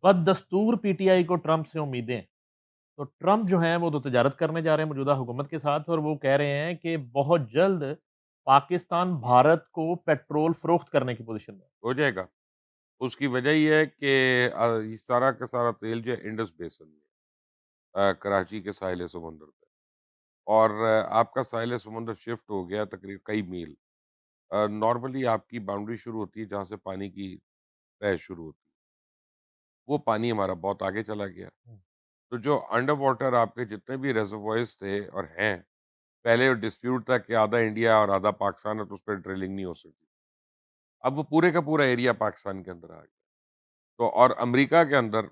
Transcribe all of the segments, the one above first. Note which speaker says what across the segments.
Speaker 1: بددستور P T I کو Trump سے امیدیں، تو ٹرمپ جو ہیں وہ تو تجارت کرنے جا رہے ہیں موجودہ حکومت کے ساتھ، اور وہ کہہ رہے ہیں کہ بہت جلد پاکستان بھارت کو پیٹرول فروخت کرنے کی پوزیشن میں ہے۔
Speaker 2: ہو جائے گا۔ اس کی وجہ یہ ہے کہ یہ سارا کا سارا تیل جو ہے انڈس بیسن میں کراچی کے ساحل سمندر پہ، اور آپ کا ساحل سمندر شفٹ ہو گیا تقریباً کئی میل۔ نارملی آپ کی باؤنڈری شروع ہوتی ہے جہاں سے پانی کی تہ شروع ہوتی ہے، وہ پانی ہمارا بہت آگے چلا گیا۔ تو جو انڈر واٹر آپ کے جتنے بھی ریزروائرز تھے اور ہیں، پہلے ڈسپیوٹ تھا کہ آدھا انڈیا اور آدھا پاکستان ہے تو اس پہ ڈرلنگ نہیں ہو سکتی، اب وہ پورے کا پورا ایریا پاکستان کے اندر آ گیا۔ تو اور امریکہ کے اندر،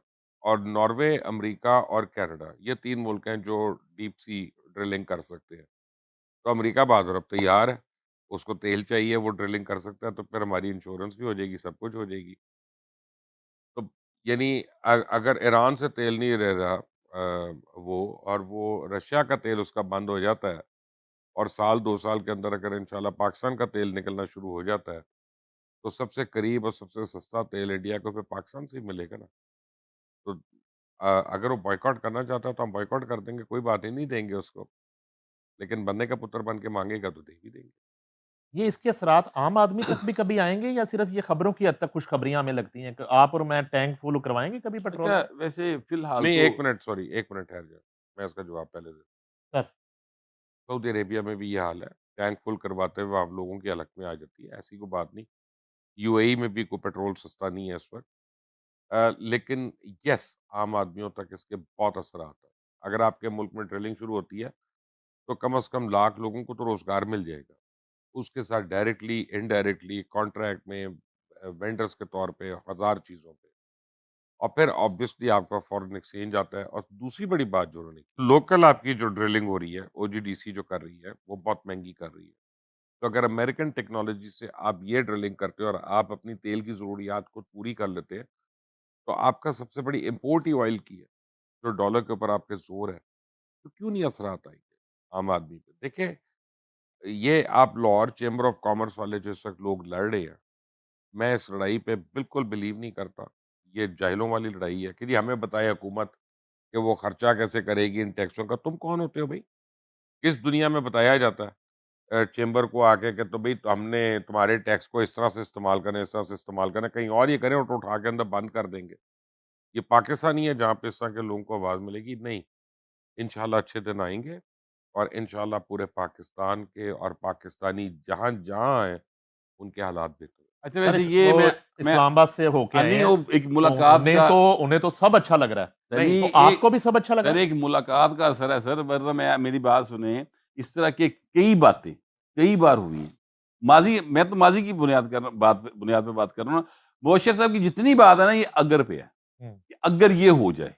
Speaker 2: اور ناروے، امریکہ اور کینیڈا، یہ تین ملک ہیں جو ڈیپ سی ڈرلنگ کر سکتے ہیں۔ تو امریکہ بہادر اب تیار ہے، اس کو تیل چاہیے، وہ ڈرلنگ کر سکتا ہے، تو پھر ہماری انشورنس بھی ہو جائے گی، سب کچھ ہو جائے گی۔ تو یعنی اگر ایران سے تیل نہیں رہ رہا وہ رشیا کا تیل اس کا بند ہو جاتا ہے، اور سال دو سال کے اندر اگر انشاءاللہ پاکستان کا تیل نکلنا شروع ہو جاتا ہے، تو سب سے قریب اور سب سے سستا تیل انڈیا کو پھر پاکستان سے ہی ملے گا نا۔ تو اگر وہ بائیکاٹ کرنا چاہتا ہے تو ہم بائیکاٹ کر دیں گے، کوئی بات ہی نہیں دیں گے اس کو، لیکن بندے کا پتر بن کے مانگے گا تو دے بھی دیں گے۔
Speaker 1: یہ اس کے اثرات عام آدمی تک بھی کبھی آئیں گے، یا صرف یہ خبروں کی حد تک خوشخبریاں ہمیں لگتی ہیں کہ آپ اور میں ٹینک فل کروائیں گے کبھی پیٹرول
Speaker 3: اچھا
Speaker 1: کا؟
Speaker 3: ویسے فی الحال
Speaker 2: نہیں،
Speaker 3: تو
Speaker 2: ایک منٹ، سوری، ایک منٹ ٹھہر جائے، میں اس کا جواب پہلے دے۔
Speaker 1: سر،
Speaker 2: سعودی عربیہ میں بھی یہ حال ہے، ٹینک فل کرواتے ہوئے آپ لوگوں کی حلق میں آ جاتی ہے، ایسی کوئی بات نہیں۔ یو اے ای میں بھی کوئی پیٹرول سستا نہیں ہے اس وقت، لیکن یس، عام آدمیوں تک اس کے بہت اثرات ہیں۔ اگر آپ کے ملک میں ڈرلنگ شروع ہوتی ہے تو کم از کم لاکھ لوگوں کو تو روزگار مل جائے گا، اس کے ساتھ ڈائریکٹلی، انڈائریکٹلی، کانٹریکٹ میں، وینڈرز کے طور پہ، ہزار چیزوں پہ، اور پھر آبویسلی آپ کا فورن ایکسچینج آتا ہے۔ اور دوسری بڑی بات جو انہوں نے کی، لوکل آپ کی جو ڈرلنگ ہو رہی ہے، او جی ڈی سی جو کر رہی ہے، وہ بہت مہنگی کر رہی ہے۔ تو اگر امریکن ٹیکنالوجی سے آپ یہ ڈرلنگ کرتے ہو اور آپ اپنی تیل کی ضروریات کو پوری کر لیتے ہیں، تو آپ کا سب سے بڑی امپورٹ ہی آئل کی ہے، جو ڈالر کے اوپر آپ کے زور ہے، تو کیوں نہیں اثرات آئیں گے عام آدمی پہ؟ دیکھیں، یہ آپ لاہور چیمبر آف کامرس والے جو اس وقت لوگ لڑ رہے ہیں، میں اس لڑائی پہ بالکل بلیو نہیں کرتا۔ یہ جاہلوں والی لڑائی ہے کہ جی ہمیں بتائے حکومت کہ وہ خرچہ کیسے کرے گی ان ٹیکسوں کا۔ تم کون ہوتے ہو بھائی؟ کس دنیا میں بتایا جاتا ہے چیمبر کو آ کے کہ تو بھائی ہم نے تمہارے ٹیکس کو اس طرح سے استعمال کریں، اس طرح سے استعمال کریں، کہیں اور یہ کریں اور تو اٹھا کے اندر بند کر دیں گے؟ یہ پاکستان ہی ہے جہاں پہ اس طرح کے لوگوں کو آواز ملے گی؟ نہیں، انشاءاللہ اچھے دن آئیں گے، اور انشاءاللہ پورے پاکستان کے اور پاکستانی جہاں جہاں ہیں ان کے حالات بہتر ہیں۔
Speaker 3: اچھا
Speaker 1: سر
Speaker 3: ویسے یہ
Speaker 1: وہ
Speaker 3: میں
Speaker 1: اسلام آباد سے ہو کے آئے
Speaker 3: نہیں
Speaker 1: ہیں،
Speaker 3: وہ ایک
Speaker 1: تو
Speaker 3: ملاقات کا
Speaker 1: انہیں تو سب اچھا لگ رہا ہے،
Speaker 2: نہیں،
Speaker 1: تو
Speaker 3: نہیں
Speaker 1: آپ
Speaker 3: ایک
Speaker 1: کو بھی سب اچھا لگا
Speaker 3: سر
Speaker 1: ہے؟
Speaker 3: ایک ملاقات کا اثر ہے سر، ورنہ میں میری بات سنیں، اس طرح کے کئی باتیں کئی بار ہوئی ہیں ماضی، میں تو ماضی کی بنیاد پہ بات کر رہا ہوں۔ بوشر صاحب کی جتنی بات ہے نا، یہ اگر پہ ہے کہ اگر یہ ہو جائے،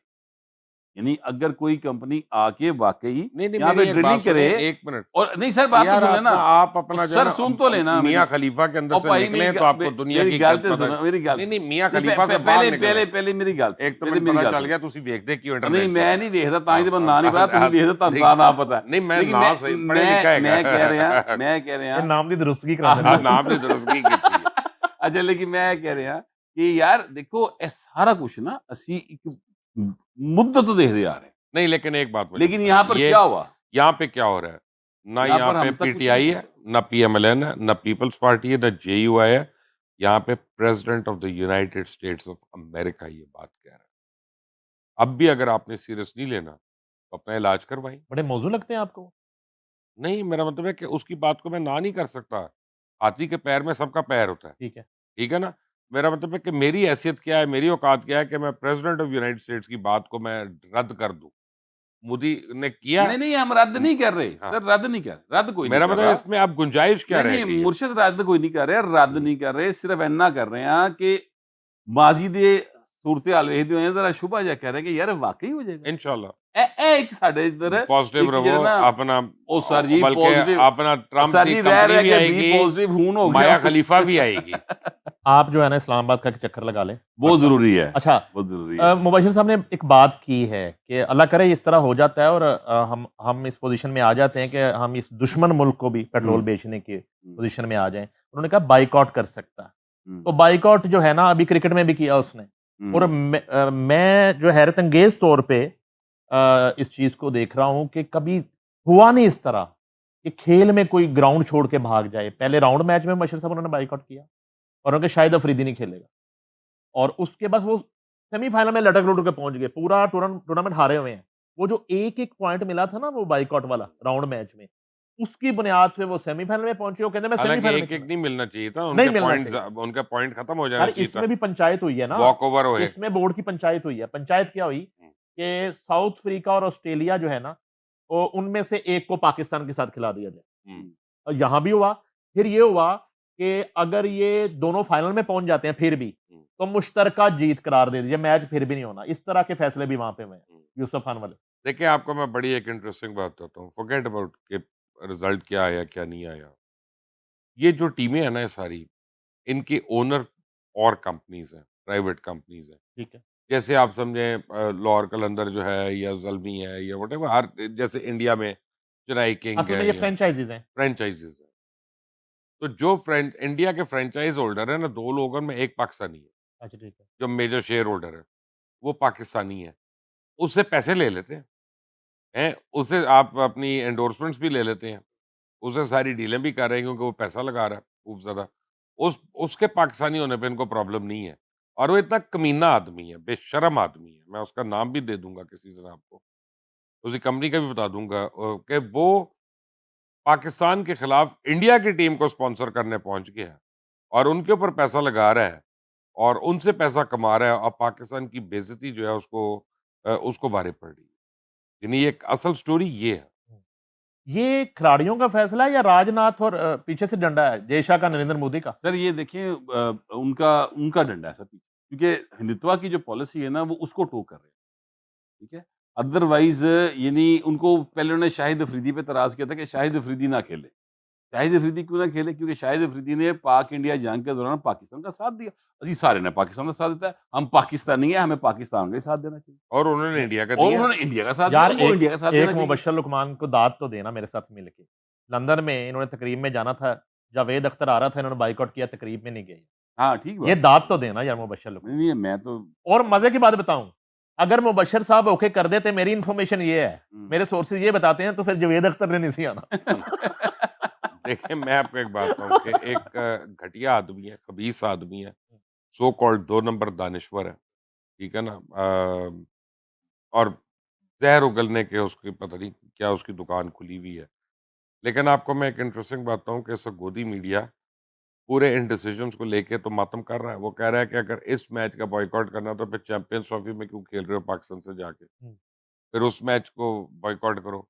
Speaker 3: یعنی اگر کوئی کمپنی آ کے واقعی
Speaker 2: نہیں نہیں،
Speaker 3: یہاں پہ
Speaker 2: میری ایک
Speaker 3: ڈرلنگ
Speaker 2: بات
Speaker 3: کرے،
Speaker 2: سنیں، ایک منٹ
Speaker 3: اور نہیں سر بات تو
Speaker 2: یار،
Speaker 3: سن لینا،
Speaker 2: آپ
Speaker 3: اور
Speaker 2: اپنا جو ہے
Speaker 3: سر
Speaker 2: نا
Speaker 3: سن تو لینا
Speaker 2: میاں
Speaker 3: میری،
Speaker 2: خلیفہ کے اندر
Speaker 3: اور
Speaker 2: سے
Speaker 3: بھائی
Speaker 2: نکلیں تو آپ کو دنیا کی
Speaker 3: میری گل
Speaker 2: حقیقت
Speaker 3: تے
Speaker 2: پتہ
Speaker 3: سنو، میری گل
Speaker 2: نہیں نہیں،
Speaker 3: سنو،
Speaker 2: میاں
Speaker 3: نہیں
Speaker 2: خلیفہ سے باہر نکلیں۔
Speaker 3: پہلے میری گل سنو،
Speaker 2: ایک تو
Speaker 3: پہلے
Speaker 2: مجھے
Speaker 3: میری
Speaker 2: پتا
Speaker 3: گل
Speaker 2: چل
Speaker 3: سنو۔
Speaker 2: گیا تسی ویکھتے کیوں
Speaker 3: نہیں
Speaker 2: انٹرنیٹ
Speaker 3: میں
Speaker 2: تے۔
Speaker 3: نہیں دیکھتا، تاں ہی تو میں نا نہیں پتا، تسی ویکھتے تاں نا پتا،
Speaker 2: نہیں، میں
Speaker 3: لیکن
Speaker 2: نا صحیح پڑھے لکھا ہے
Speaker 3: میں کہہ
Speaker 2: گا۔
Speaker 3: کہہ
Speaker 1: یہ
Speaker 3: رہا
Speaker 1: نام دی درستگی کرا
Speaker 2: ہاں،
Speaker 1: دینا۔
Speaker 2: نام نے درستگی کی تھی۔
Speaker 3: اچھا لیکن میں کہہ رہا کہ یار دیکھو اے سارا کچھ نا اسی ایک مدت تو دیکھ آ رہے ہیں،
Speaker 2: نہیں، لیکن ایک بات مجھے
Speaker 3: لیکن یہاں
Speaker 2: بتائیں،
Speaker 3: پر
Speaker 2: یہ
Speaker 3: کیا ہوا؟
Speaker 2: یہاں پہ کیا ہو رہا ہے؟ نہ
Speaker 3: یہاں
Speaker 2: یہاں
Speaker 3: پر
Speaker 2: پہ
Speaker 3: ہم
Speaker 2: پی
Speaker 3: تک کچھ
Speaker 2: ٹی
Speaker 3: نہیں
Speaker 2: آئی ہے،
Speaker 3: پہنچا۔
Speaker 2: نہ پی ایم ایل این ہے، نہ پیپلز پارٹی ہے، نہ جے یو آئی ہے، یہاں پہ president of the United States of America یہ بات کہہ رہا ہے۔ اب بھی اگر آپ نے سیریس نہیں لینا تو اپنا علاج کروائیں۔
Speaker 1: بڑے موضوع لگتے ہیں آپ کو؟
Speaker 2: نہیں، میرا مطلب ہے کہ اس کی بات کو میں نہ نہیں کر سکتا۔ ہاتھی کے پیر میں سب کا پیر ہوتا ہے،
Speaker 1: ٹھیک ہے،
Speaker 2: ٹھیک ہے نا؟ میرا مطلب ہے کہ میری حیثیت کیا ہے، میری اوقات کیا ہے کہ میں پریزیڈنٹ آف یونائٹڈ اسٹیٹس کی بات کو میں رد کر دوں؟ مودی نے کیا۔
Speaker 3: نہیں نہیں ہم رد نہیں کر رہے
Speaker 2: ہاں،
Speaker 3: سر، رد نہیں کر رہے، رد کوئی نہیں
Speaker 2: میرا
Speaker 3: کر
Speaker 2: مطلب ہے
Speaker 3: رہا،
Speaker 2: اس میں اب گنجائش کیا
Speaker 3: نہیں
Speaker 2: رہ
Speaker 3: نہیں
Speaker 2: گئی ہے؟
Speaker 3: مرشد رد کوئی نہیں کر رہے، رد نہیں کر رہے، صرف اینا کر رہے ہیں کہ ماضی دے صورتحال ویکھدے ہوئے ذرا شبہ جا کہہ رہے کہ یار واقعی ہو جائے گا،
Speaker 2: انشاءاللہ
Speaker 3: ایک ساڈے ادھر
Speaker 2: پازیٹیو
Speaker 3: ایک
Speaker 2: رہو
Speaker 3: جڑا نا،
Speaker 2: اپنا،
Speaker 3: او سر جی
Speaker 2: بلکہ
Speaker 3: پازیٹیو،
Speaker 2: اپنا ٹرمپ
Speaker 3: سر
Speaker 2: کی
Speaker 3: جی
Speaker 2: کمپنی
Speaker 3: رہ
Speaker 2: بھی
Speaker 3: کے
Speaker 2: آئے
Speaker 3: بی
Speaker 2: گی،
Speaker 3: پازیٹیو ہون ہو گیا،
Speaker 2: مایا خلیفہ بھی آئے گی۔
Speaker 1: آپ جو ہے نا اسلام آباد کا چکر لگا لیں۔
Speaker 3: بہت ضروری ہے،
Speaker 1: اچھا،
Speaker 3: بہت ضروری ہے۔
Speaker 1: مبشر صاحب نے ایک بات کی ہے کہ اللہ کرے اس طرح ہو جاتا ہے اور ہم اس پوزیشن میں آ جاتے ہیں کہ ہم اس دشمن ملک کو بھی پیٹرول بیچنے کی پوزیشن میں آ جائیں، انہوں نے کہا بائیکاٹ کر سکتا ہے، تو بائیکاٹ جو ہے نا ابھی کرکٹ میں بھی کیا اس نے، اور میں جو حیرت انگیز طور پہ اس چیز کو دیکھ رہا ہوں کہ کبھی ہوا نہیں اس طرح کہ کھیل میں کوئی گراؤنڈ چھوڑ کے بھاگ جائے. پہلے راؤنڈ میچ میں مبشر صاحب انہوں نے بائیکاٹ کیا اور ان کے شاہد افریدی نہیں کھیلے گا, اور اس کے بعد وہ سیمی فائنل میں لٹک لٹک کے پہنچ گئے, پورا ٹورنامنٹ ہارے ہوئے ہیں. وہ جو ایک پوائنٹ ملا تھا نا وہ بائیکاٹ والا راؤنڈ میچ میں, اس کی بنیاد پہ وہ سیمی فائنل میں پہنچے. وہ کہتے ہیں میں سیمی
Speaker 2: حالانکہ
Speaker 1: فائنل
Speaker 2: ایک
Speaker 1: میں
Speaker 2: ایک نہیں ملنا چاہیے تھا,
Speaker 1: نہیں ملنا چاہیے.
Speaker 2: ان کا پوائنٹ ختم ہو
Speaker 1: سر
Speaker 2: جانا چاہیے
Speaker 1: اس
Speaker 2: تھا,
Speaker 1: میں بھی پنچایت ہوئی ہے نا,
Speaker 2: واک اوور ہوئے.
Speaker 1: اس میں بورڈ کی پنچایت ہوئی ہے. پنچایت کیا ہوئی کہ ساؤتھ افریقہ اور آسٹریلیا جو ہے نا, وہ ان میں سے ایک کو پاکستان کے ساتھ کھلا دیا جائے. اور یہاں بھی ہوا. پھر یہ ہوا کہ اگر یہ دونوں فائنل میں پہنچ جاتے ہیں پھر بھی تو مشترکہ جیت قرار دے دیجیے, میچ پھر بھی نہیں ہونا. اس طرح کے فیصلے بھی وہاں پہ ہوئے ہیں یوسف خان والے.
Speaker 2: دیکھیں آپ کو میں بڑی ایک انٹرسٹنگ بات بتاتا ہوں, فورگیٹ اباؤٹ کہ رزلٹ کیا آیا کیا نہیں آیا. یہ جو ٹیمیں ہیں نا ساری, ان کی اونر اور کمپنیز ہیں, پرائیویٹ کمپنیز ہیں.
Speaker 1: ٹھیک ہے,
Speaker 2: جیسے آپ سمجھیں لاہور قلندر جو ہے یا زلمی ہے یا وٹ ایور, ہر جیسے انڈیا میں چنائی کنگ
Speaker 1: اصل
Speaker 2: ہے
Speaker 1: میں یہ
Speaker 2: یا
Speaker 1: فرینچائزیز ہیں.
Speaker 2: فرینچائزز ہیں. تو جو انڈیا کے فرینچائز ہولڈر ہیں نا, دو لوگوں میں ایک پاکستانی ہے
Speaker 1: اچھا ٹھیک ہے,
Speaker 2: جو میجر شیئر ہولڈر ہے, وہ پاکستانی ہے. اس سے پیسے لے لیتے ہیں, اسے آپ اپنی انڈورسمنٹس بھی لے لیتے ہیں, اسے ساری ڈیلیں بھی کر رہے ہیں کیونکہ وہ پیسہ لگا رہا ہے خوب زیادہ. اس کے پاکستانی ہونے پہ ان کو پرابلم نہیں ہے. اور وہ اتنا کمینہ آدمی ہے, بے شرم آدمی ہے. میں اس کا نام بھی دے دوں گا کسی دن آپ کو, اسی کمپنی کا بھی بتا دوں گا, کہ وہ پاکستان کے خلاف انڈیا کی ٹیم کو سپانسر کرنے پہنچ گیا ہے اور ان کے اوپر پیسہ لگا رہا ہے اور ان سے پیسہ کما رہا ہے. اور پاکستان کی بے عزتی جو ہے اس کو وارے پڑ رہی ہے. یعنی ایک اصل سٹوری یہ ہے.
Speaker 1: یہ کھلاڑیوں کا فیصلہ ہے یا راج ناتھ اور پیچھے سے ڈنڈا ہے جے شاہ کا, نریندر مودی کا؟
Speaker 3: سر یہ دیکھیں ان کا ڈنڈا ہے سر پیچھے, کیونکہ ہندوتوا کی جو پالیسی ہے نا وہ اس کو ٹو کر رہے ہیں. ٹھیک ہے, ادروائز یعنی ان کو پہلے انہوں نے شاہد افریدی پہ اعتراض کیا تھا کہ شاہد افریدی نہ کھیلے. شاہد افریدی کیوں نہ کھیلے؟ کیونکہ شاہد افریدی نے پاک انڈیا جنگ کے دوران پاکستان کا ساتھ دیا. اسی سارے نے پاکستان کا ساتھ دیتا ہے, ہم پاکستانی ہیں, ہمیں پاکستان کا ہی ساتھ دینا چاہیے.
Speaker 2: اور انہوں نے انڈیا کا
Speaker 3: اور
Speaker 2: دیا.
Speaker 3: انہوں نے انڈیا کا ساتھ دیا,
Speaker 1: یار
Speaker 3: ان کو انڈیا کا ساتھ
Speaker 1: ایک
Speaker 3: دینا چاہیے.
Speaker 1: مبشر لقمان کو داد تو دینا میرے ساتھ مل کے. لندن میں انہوں نے تقریب میں جانا تھا, جاوید اختر آ رہا تھا, انہوں نے بائیکاٹ کیا, تقریب میں نہیں گئے.
Speaker 3: ہاں ٹھیک
Speaker 1: یہ
Speaker 3: بات.
Speaker 1: داد تو دینا یار مبشر لقمان.
Speaker 3: نہیں میں تو
Speaker 1: اور مزے کی بات بتاؤں, اگر مبشر صاحب اوکے کر دیتے, میری انفارمیشن یہ ہے, میرے سورسز یہ بتاتے ہیں, تو پھر جاوید اختر نے نہیں سی آنا.
Speaker 2: دیکھیں میں آپ کو ایک بات بتاؤں کہ ایک گھٹیا آدمی ہے, خبیث آدمی ہے, سو کالڈ 2 نمبر دانشور ہے, ٹھیک ہے نا, اور زہر اگلنے کے اس کی پتہ نہیں کیا اس کی دکان کھلی ہوئی ہے. لیکن آپ کو میں ایک انٹرسٹنگ بات بتاؤں کہ اس وقت گودی میڈیا پورے ان ڈیسیجنز کو لے کے تو ماتم کر رہا ہے. وہ کہہ رہا ہے کہ اگر اس میچ کا بائیکاٹ کرنا تو پھر چیمپئنز ٹرافی میں کیوں کھیل رہے ہو پاکستان سے جا کے, پھر اس میچ کو بائیکاٹ کرو.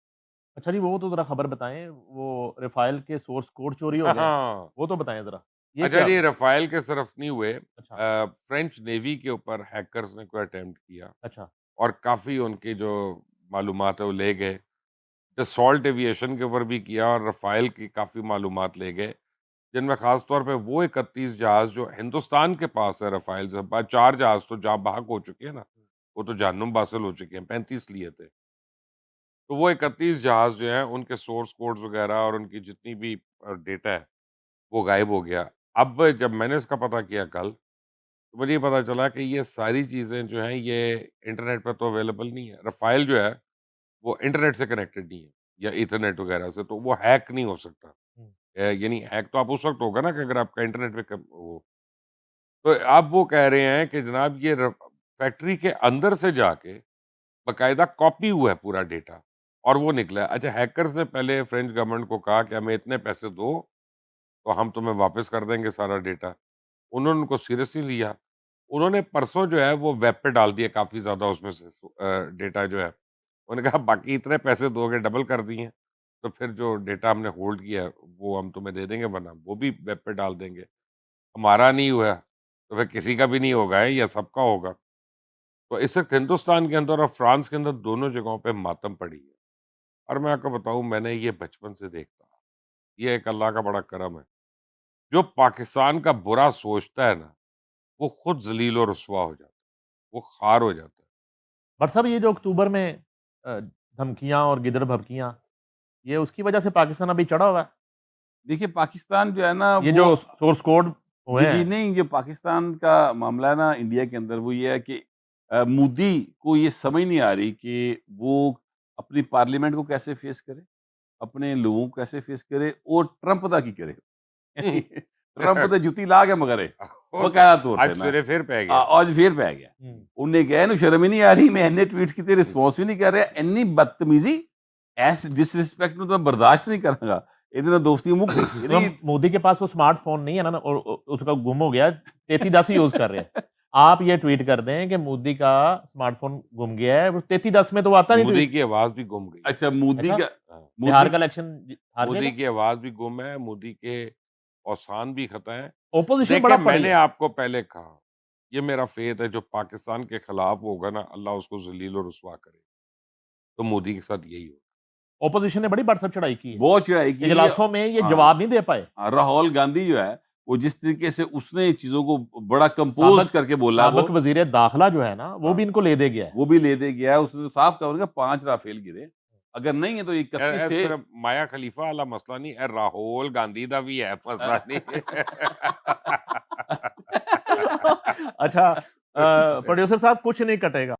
Speaker 1: اچھا جی, وہ تو ذرا خبر بتائیں, وہ رفائل کے سورس کوڈ چوری ہو گئے,
Speaker 2: ہاں
Speaker 1: وہ تو بتائیں ذرا. یہ
Speaker 2: اچھا
Speaker 1: کیا
Speaker 2: جی, رفائل کے صرف نہیں ہوئے,
Speaker 1: اچھا
Speaker 2: فرینچ نیوی کے اوپر ہیکرز نے کوئی اٹیمپٹ کیا
Speaker 1: اچھا
Speaker 2: اور کافی ان کی جو معلومات ہے وہ لے گئے. سالٹ ایویشن کے اوپر بھی کیا اور رفائل کی کافی معلومات لے گئے, جن میں خاص طور پہ وہ 31 جہاز جو ہندوستان کے پاس ہے رفائل سے. 4 جہاز تو جہاں بحق ہو چکے ہیں نا, وہ تو جہنم باسل ہو چکے ہیں, 35 لیے تھے. تو وہ 31 جہاز جو ہیں ان کے سورس کوڈز وغیرہ اور ان کی جتنی بھی ڈیٹا ہے وہ غائب ہو گیا. اب جب میں نے اس کا پتہ کیا کل, تو مجھے یہ پتا چلا کہ یہ ساری چیزیں جو ہیں یہ انٹرنیٹ پہ تو اویلیبل نہیں ہے. رفائل جو ہے وہ انٹرنیٹ سے کنیکٹڈ نہیں ہے یا ایتھرنیٹ وغیرہ سے, تو وہ ہیک نہیں ہو سکتا. یعنی ہیک تو آپ اس وقت ہوگا نا کہ اگر آپ کا انٹرنیٹ پہ ہو. تو اب وہ کہہ رہے ہیں کہ جناب یہ فیکٹری کے اندر سے جا کے باقاعدہ کاپی ہوا ہے پورا ڈیٹا اور وہ نکلا ہے. اچھا, ہیکرز نے پہلے فرینچ گورنمنٹ کو کہا کہ ہمیں اتنے پیسے دو تو ہم تمہیں واپس کر دیں گے سارا ڈیٹا. انہوں نے ان کو سیریسلی لیا. انہوں نے پرسوں جو ہے وہ ویب پہ ڈال دیا کافی زیادہ اس میں سے ڈیٹا جو ہے. انہوں نے کہا باقی اتنے پیسے دو گے, ڈبل کر دیے, تو پھر جو ڈیٹا ہم نے ہولڈ کیا ہے وہ ہم تمہیں دے دیں گے, ورنہ وہ بھی ویب پہ ڈال دیں گے. ہمارا نہیں ہوا تو پھر کسی کا بھی نہیں ہوگا یا سب کا ہوگا. تو اس وقت ہندوستان کے اندر اور فرانس کے اندر دونوں جگہوں پہ ماتم پڑی ہے. اور میں آپ کو بتاؤں, میں نے یہ بچپن سے دیکھتا, یہ ایک اللہ کا بڑا کرم ہے. جو پاکستان کا برا سوچتا ہے نا, وہ خود ذلیل و رسوا ہو جاتا ہے, وہ خار ہو جاتا ہے.
Speaker 1: بٹ صاحب یہ جو اکتوبر میں دھمکیاں اور گدڑ بھبکیاں, یہ اس کی وجہ سے پاکستان ابھی چڑھا ہوا ہے.
Speaker 3: دیکھیے پاکستان جو ہے نا
Speaker 1: یہ
Speaker 3: وہ
Speaker 1: جو سورس کوڈ ہوئے
Speaker 3: جی
Speaker 1: ہیں
Speaker 3: نہیں، جو پاکستان کا معاملہ ہے نا انڈیا کے اندر، وہ یہ ہے کہ مودی کو یہ سمجھ نہیں آ رہی کہ وہ اپنی پارلیمنٹ کو کیسے فیس کرے، اپنے لوگوں کو کیسے فیس کرے، اور ٹرمپ دا کی کرے ٹرمپ تے جتی لا کے مگر باقاعدہ طور
Speaker 2: آج
Speaker 3: تے نا
Speaker 2: سویرے پھر پہ گیا
Speaker 3: آج پھر پی گیا
Speaker 1: ہوں۔
Speaker 3: انہیں کہا انہوں شرم ہی نہیں آ رہی، میں اینے ٹویٹس کیتے رسپانس بھی نہیں کر رہا، اینی بدتمیزی ایس ڈس رسپیکٹ تو میں برداشت نہیں کروں گا، ادھر دوستی مک گئی
Speaker 1: ٹرمپ مودی کے پاس وہ اسمارٹ فون نہیں ہے نا، اور اس کا گم ہو گیا، 3310 یوز کر رہے ہیں۔ آپ یہ ٹویٹ کر دیں کہ مودی کا اسمارٹ فون گم گیا ہے، وہ 3310 میں تو آتا نہیں
Speaker 2: مودی
Speaker 1: ٹویٹ۔
Speaker 2: کی آواز بھی گم گئی
Speaker 3: اچھا مودی
Speaker 1: ایسا؟
Speaker 3: کا
Speaker 2: ہاں،
Speaker 1: بہار
Speaker 3: مودی
Speaker 1: کا الیکشن ہار گیا
Speaker 2: مودی
Speaker 1: نا؟
Speaker 2: کی آواز بھی گم ہے، مودی کے اوسان بھی خطا ہے۔
Speaker 1: اپوزیشن
Speaker 2: دیکھیں
Speaker 1: بڑا
Speaker 2: میں
Speaker 1: پڑی
Speaker 2: نے
Speaker 1: ہے۔
Speaker 2: آپ کو پہلے کہا، یہ میرا فیت ہے، جو پاکستان کے خلاف ہوگا نا اللہ اس کو ذلیل و رسوا کرے، تو مودی کے ساتھ یہی ہوگا۔
Speaker 1: اپوزیشن نے بڑی بڑھ سب چڑھائی کی ہے،
Speaker 3: بہت چڑھائی کی
Speaker 1: اجلاسوں میں یہ
Speaker 3: ہاں،
Speaker 1: جواب نہیں دے پائے۔
Speaker 3: راہل گاندھی جو ہے وہ جس طریقے سے اس نے چیزوں کو بڑا کمپوز
Speaker 1: سابق
Speaker 3: کر کے بولا، وہ
Speaker 1: سابق وزیر داخلہ جو ہے نا وہ
Speaker 3: ہاں،
Speaker 1: بھی ان کو لے دے گیا ہے۔
Speaker 3: وہ بھی لے دے گیا ہے، اس نے صاف کہا 5 رافیل گرے، اگر نہیں ہے تو 31 تھے۔
Speaker 2: صرف مایا خلیفہ والا مسئلہ نہیں ہے، راہول گاندھی دا بھی ہے مسئلہ نہیں
Speaker 1: اچھا پروڈیوسر صاحب کچھ نہیں کٹے گا۔